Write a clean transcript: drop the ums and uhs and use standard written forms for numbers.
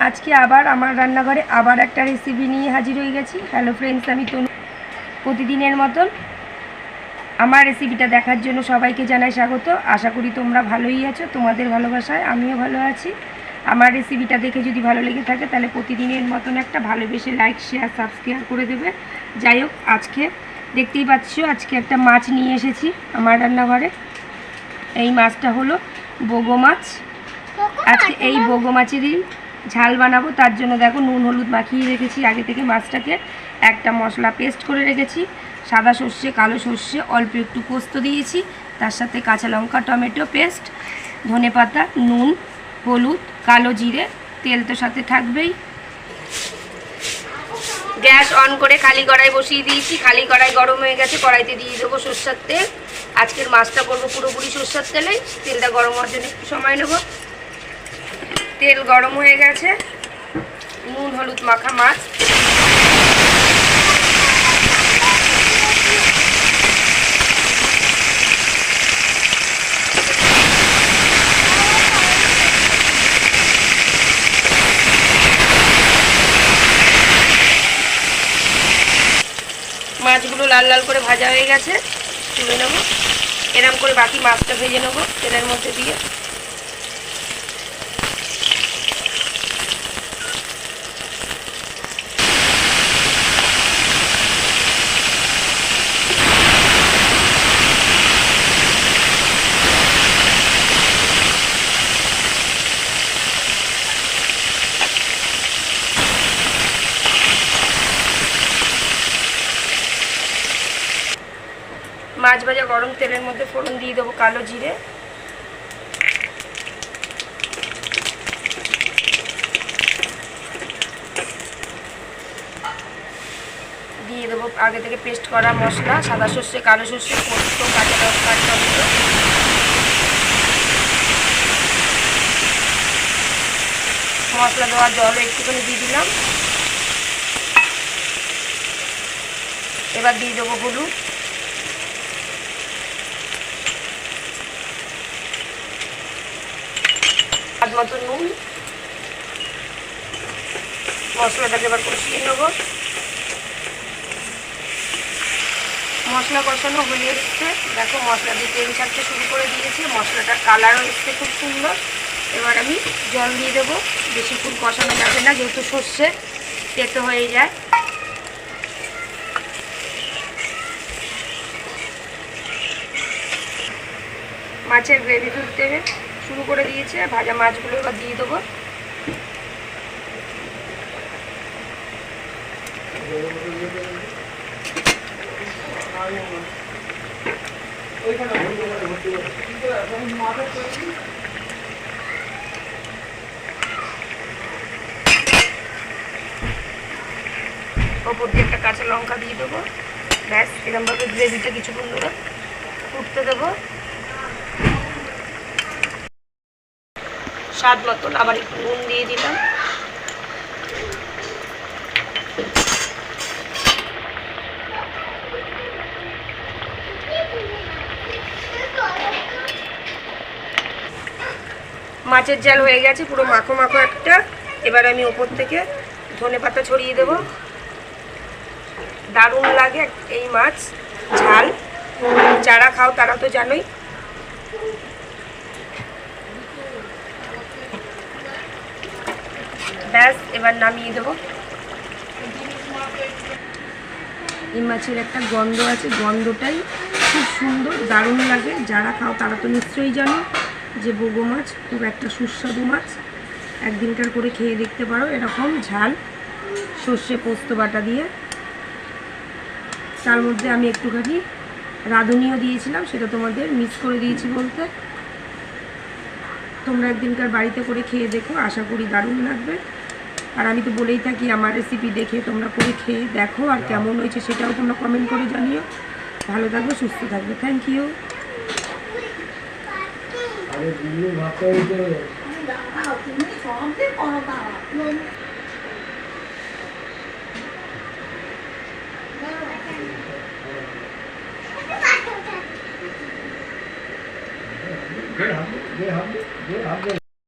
আজকে আবার আমার রান্নাঘরে আবার একটা রেসিপি নিয়ে হাজির হয়ে গেছি। হ্যালো ফ্রেন্ডস, আমি তনু। প্রতিদিনের মতন আমার রেসিপিটা দেখার জন্য সবাইকে জানাই স্বাগত। আশা করি তোমরা ভালোই আছো, তোমাদের ভালোবাসায় আমিও ভালো আছি। আমার রেসিপিটা দেখে যদি ভালো লেগে থাকে তাহলে প্রতিদিনের মতন একটা ভালোবেসে লাইক, শেয়ার, সাবস্ক্রাইব করে দেবে। যাই হোক, আজকে দেখতেই পাচ্ছ আজকে একটা মাছ নিয়ে এসেছি আমার রান্নাঘরে। এই মাছটা হলো বগো মাছ। আজকে এই বগো মাছেরই ঝাল বানাবো। তার জন্য দেখো নুন হলুদ মাখিয়ে রেখেছি আগে থেকে মাছটাকে। একটা মশলা পেস্ট করে রেখেছি, সাদা সর্ষে, কালো সর্ষে, অল্প একটু পোস্ত দিয়েছি, তার সাথে কাঁচা লঙ্কা, টমেটো পেস্ট, ধনেপাতা, নুন, হলুদ, কালো জিরে, তেল তো সাথে থাকবেই। গ্যাস অন করে খালি কড়াই বসিয়ে দিয়েছি। খালি কড়াই গরম হয়ে গেছে, কড়াইতে দিয়ে দেবো সর্ষের তেল। আজকের মাছটা করবো পুরোপুরি সর্ষের তেলেই। তেলটা গরম হওয়ার জন্য একটু সময় নেব। তেল গরম হয়ে গেছে, নুন হলুদ মাখা মাছ মাছগুলো লাল লাল করে ভাজা হয়ে গেছে, তুলে নেবো। এরম করে বাকি মাছটা ভেজে নেবো তেলের মধ্যে দিয়ে। মাছ ভাজা গরম তেলের মধ্যে ফোড়ন দিয়ে দেবো কালো জিরে, দিয়ে দেবো আগে থেকে পেস্ট করা মশলা, সাদা সর্ষে, কালো সর্ষে, পোস্ত, কাঁচা লঙ্কা, টমেটো। মশলা দেওয়ার জল একটুখানি দিয়ে দিলাম। এবার দিয়ে দেবো হলুদ, স্বাদ মতো নুন। মশলাটাকে এবার কষিয়ে নেব। মশলা কষানো হয়ে এসছে, দেখো মশলা দিয়ে তেল ছাড়তে শুরু করে দিয়েছে। মশলাটার কালারও এসছে খুব সুন্দর। এবার আমি জল দিয়ে দেবো। বেশিক্ষণ কষানো যাবে না, যেহেতু সর্ষে তেতো হয়ে যায়। মাছের গ্রেভি তুলতে শুরু করে দিয়েছে। ভাজা মাছগুলো এবার দিয়ে দেবো। ওপর দিয়ে একটা কাঁচা লঙ্কা দিয়ে দেবো। ব্যাস, এরকমভাবে গ্রেভিটা কিছুক্ষণ ধরে ফুটতে দেবো। স্বাদ মতন আবার একটু নুন দিয়ে দিলাম। মাছের ঝাল হয়ে গেছে, পুরো মাখো মাখো একটা। এবার আমি ওপর থেকে ধনেপাতা ছড়িয়ে দেব। দারুণ লাগে এই মাছ ঝাল, যারা খাও তারা তো জানোই। ব্যাস, এবার নামিয়ে দেবো। এই মাছের একটা গন্ধ আছে, গন্ধটাই খুব সুন্দর, দারুণ লাগে। যারা খাও তারা তো নিশ্চয়ই জানো যে বগো মাছ খুব একটা সুস্বাদু মাছ। একদিনকার করে খেয়ে দেখতে পারো এরকম ঝাল সর্ষে পোস্ত বাটা দিয়ে। তার মধ্যে আমি একটুখানি রাঁধুনিও দিয়েছিলাম, সেটা তোমাদের মিস করে দিয়েছি বলতে। তোমরা একদিনকার বাড়িতে করে খেয়ে দেখো, আশা করি দারুণ লাগবে। আর আমি তো বলেই থাকি আমার রেসিপি দেখে তোমরা করে খেয়ে দেখো, আর কেমন হয়েছে সেটাও তোমরা কমেন্ট করে জানিও। ভালো থাকবে, সুস্থ থাকবে। Thank you. ये हम